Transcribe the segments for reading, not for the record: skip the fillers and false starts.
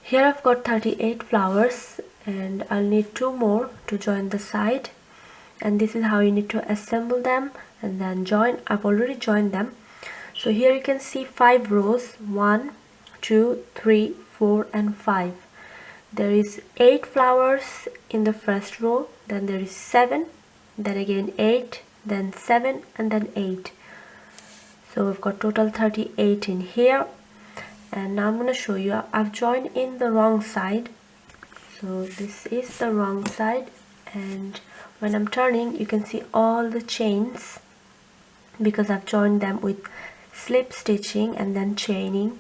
Here I've got 38 flowers and I'll need 2 more to join the side, and this is how you need to assemble them and then join. I've already joined them. So here you can see 5 rows, 1, 2, 3, 4 and 5. There is 8 flowers in the first row, then there is 7, then again 8, then 7 and then 8. So we've got total 38 in here. And now I'm going to show you. I've joined in the wrong side. So this is the wrong side, and when I'm turning you can see all the chains because I've joined them with slip stitching and then chaining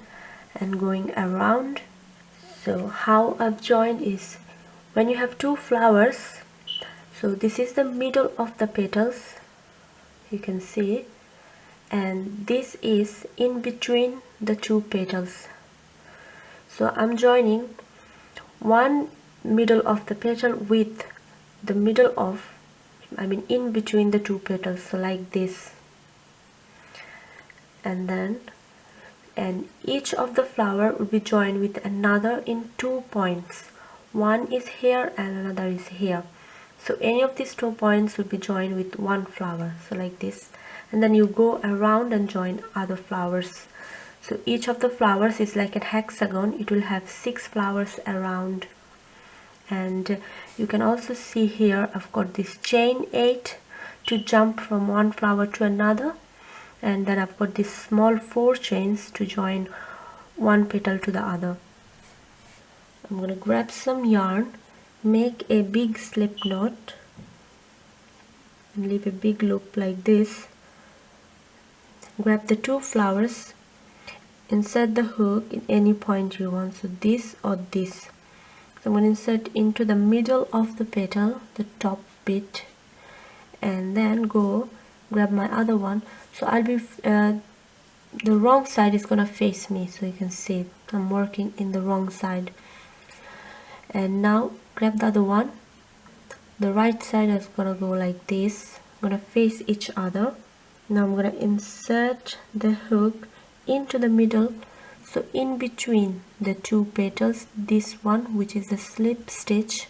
and going around. So how I've joined is, when you have 2 flowers, so this is the middle of the petals, you can see, and this is in between the 2 petals. So I'm joining one middle of the petal with the middle of, in between the 2 petals, so like this, and each of the flower will be joined with another in 2 points. One is here and another is here. So any of these 2 points will be joined with one flower, so like this, and then you go around and join other flowers. So each of the flowers is like a hexagon. It will have 6 flowers around. And you can also see here I've got this chain 8 to jump from one flower to another, and then I've got this small 4 chains to join one petal to the other. I'm going to grab some yarn, make a big slip knot and leave a big loop like this. Grab the 2 flowers, insert the hook in any point you want, so this or this. So I'm going to insert into the middle of the petal, the top bit, and then go grab my other one. So I'll be the wrong side is going to face me, so you can see I'm working in the wrong side. And now grab the other one. The right side is going to go like this, I'm going to face each other. Now I'm going to insert the hook into the middle, so in between the 2 petals, this one which is the slip stitch,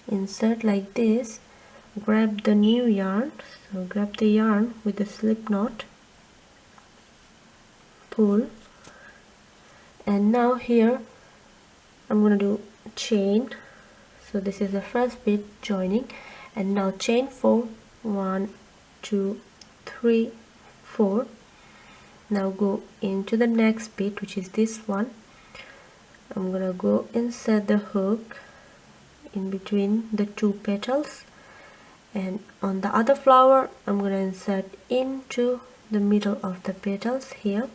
insert like this, grab the new yarn, so grab the yarn with the slip knot, pull, and now here I'm going to do chain. So this is the first bit joining, and now chain 4, 1, 2, 3, 4. Now go into the next bit, which is this one. I'm gonna go insert the hook in between the 2 petals, and on the other flower I'm gonna insert into the middle of the petals here.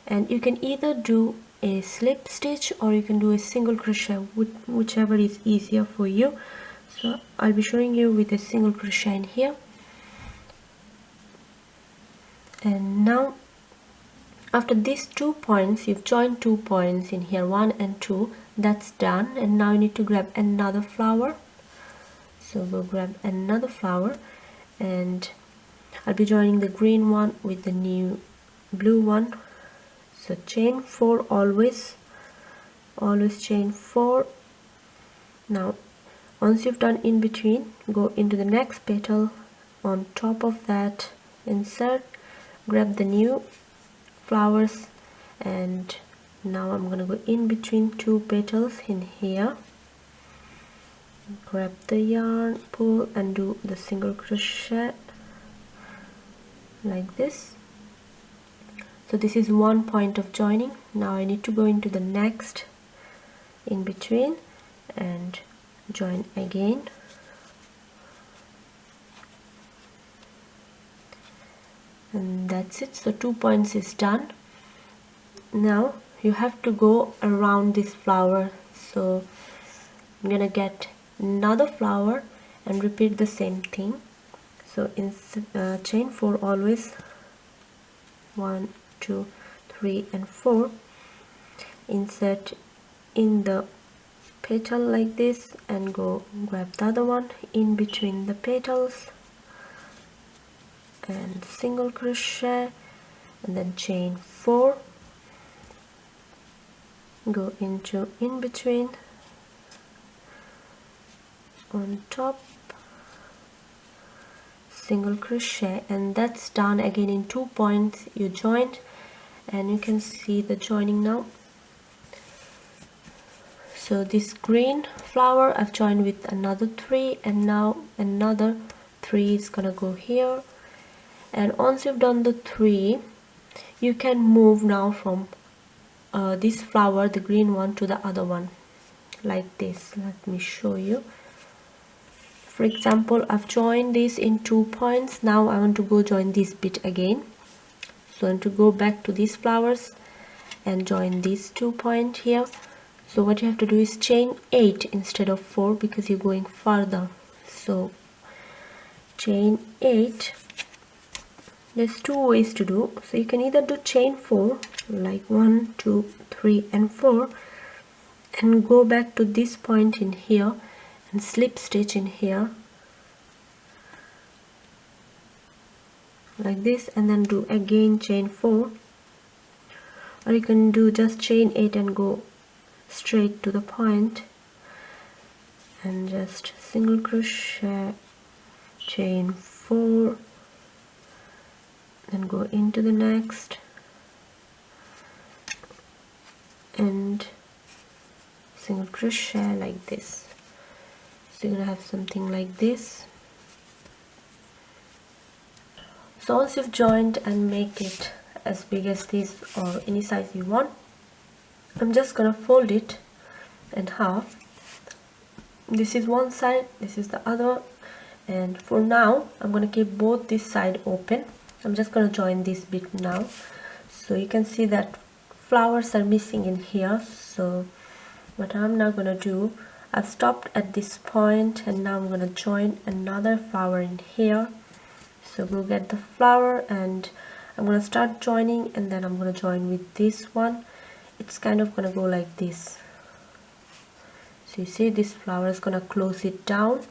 And you can either do a slip stitch or you can do a single crochet, whichever is easier for you. So I'll be showing you with a single crochet in here. And now after these 2 points, you've joined 2 points in here, 1 and 2, that's done. And now you need to grab another flower, so we'll grab another flower, and I'll be joining the green one with the new blue one. So chain 4 always chain 4. Now once you've done in between, go into the next petal, on top of that insert, grab the new flowers, and now I'm gonna go in between 2 petals in here, grab the yarn, pull and do the single crochet like this. So this is one point of joining. Now I need to go into the next in between and join again. And that's it. So 2 points is done. Now you have to go around this flower, so I'm gonna get another flower and repeat the same thing. So in chain 4 always, 1, 2, 3 and 4, insert in the petal like this and go grab the other one in between the petals and single crochet, and then chain 4, go into in between, on top, single crochet, and that's done. Again in 2 points you joined, and you can see the joining now. So this green flower I've joined with another 3, and now another 3 is gonna go here. And once you've done the 3, you can move now from this flower, the green one, to the other one like this. Let me show you. For example, I've joined this in 2 points. Now I want to go join this bit again. So I want to go back to these flowers and join these 2 points here. So what you have to do is chain 8 instead of 4, because you're going further. So chain 8. There's 2 ways to do. So you can either do chain 4, like 1, 2, 3 and 4, and go back to this point in here and slip stitch in here like this, and then do again chain 4, or you can do just chain 8 and go straight to the point and just single crochet, chain 4, then go into the next and single crochet like this. So you're gonna have something like this. So once you've joined, and make it as big as this or any size you want, I'm just gonna fold it in half. This is one side, this is the other, and for now I'm gonna keep both this side open. I'm just gonna join this bit now. So you can see that flowers are missing in here. So what I'm now gonna do, I've stopped at this point, and now I'm gonna join another flower in here. So go get the flower, and I'm gonna start joining, and then I'm gonna join with this one. It's kind of gonna go like this. So you see this flower is gonna close it down,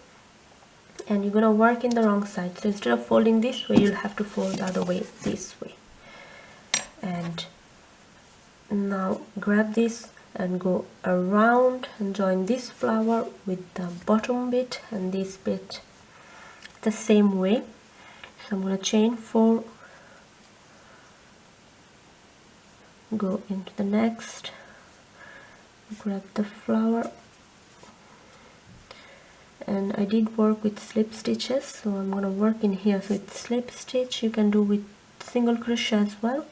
and you're gonna work in the wrong side. So instead of folding this way, you'll have to fold the other way, this way. And now grab this and go around and join this flower with the bottom bit and this bit the same way. So I'm going to chain 4, go into the next, grab the flower, and I did work with slip stitches, so I'm going to work in here with slip stitch. You can do with single crochet as well.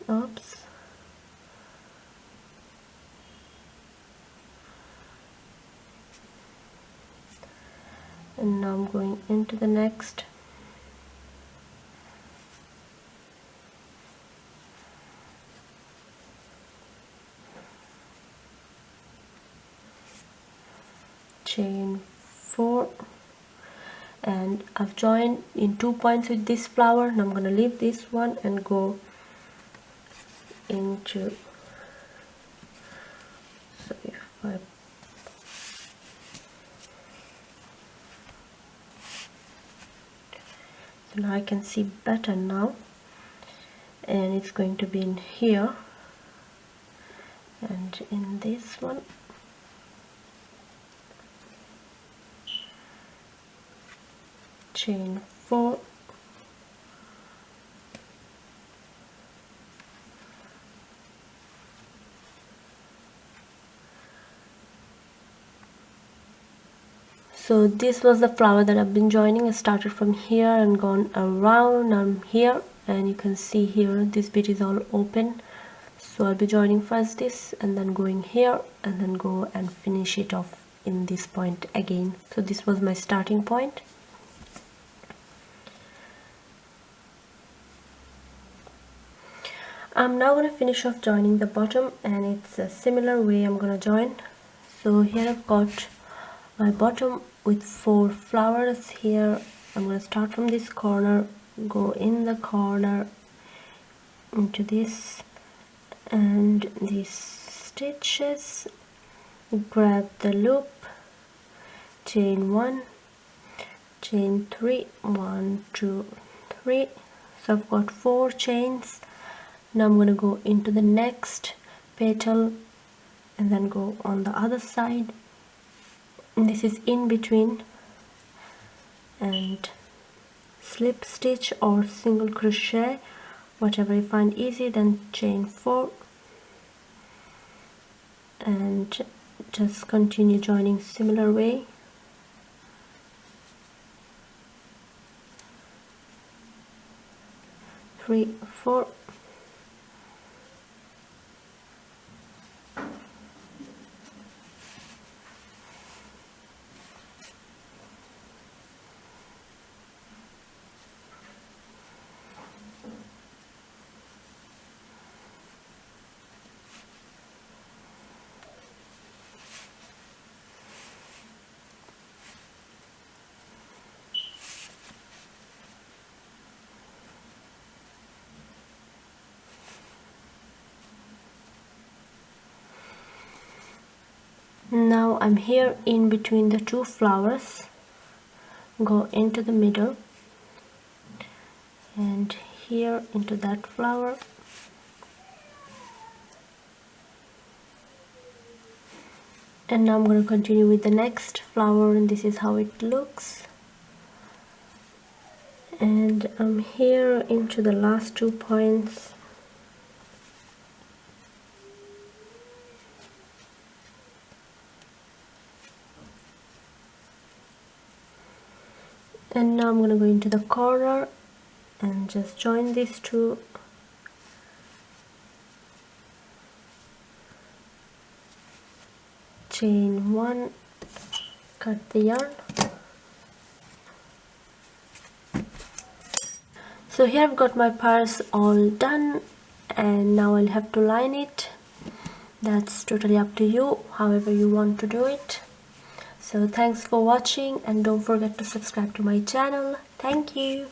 Oops. And now I'm going into the next. Chain 4, and I've joined in 2 points with this flower. Now I'm going to leave this one and go into, so if I so now I can see better now, and it's going to be in here and in this one. Chain 4, so this was the flower that I've been joining. I started from here and gone around. I'm here, and you can see here this bit is all open. So I'll be joining first this, and then going here, and then go and finish it off in this point again. So this was my starting point. I'm now going to finish off joining the bottom, and it's a similar way I'm going to join. So here I've got my bottom with 4 flowers here. I'm going to start from this corner, go in the corner into this and these stitches, grab the loop, chain 1, chain 3, 1, 2, 3, So I've got 4 chains. Now I'm going to go into the next petal and then go on the other side, and this is in between, and slip stitch or single crochet, whatever you find easy, then chain 4 and just continue joining similar way. Three, 4. Now I'm here in between the 2 flowers, go into the middle and here into that flower, and now I'm going to continue with the next flower, and this is how it looks. And I'm here into the last 2 points, and now I'm going to go into the corner and just join these 2, chain 1, cut the yarn. So here I've got my purse all done, and now I'll have to line it. That's totally up to you, however you want to do it. So thanks for watching, and don't forget to subscribe to my channel. Thank you.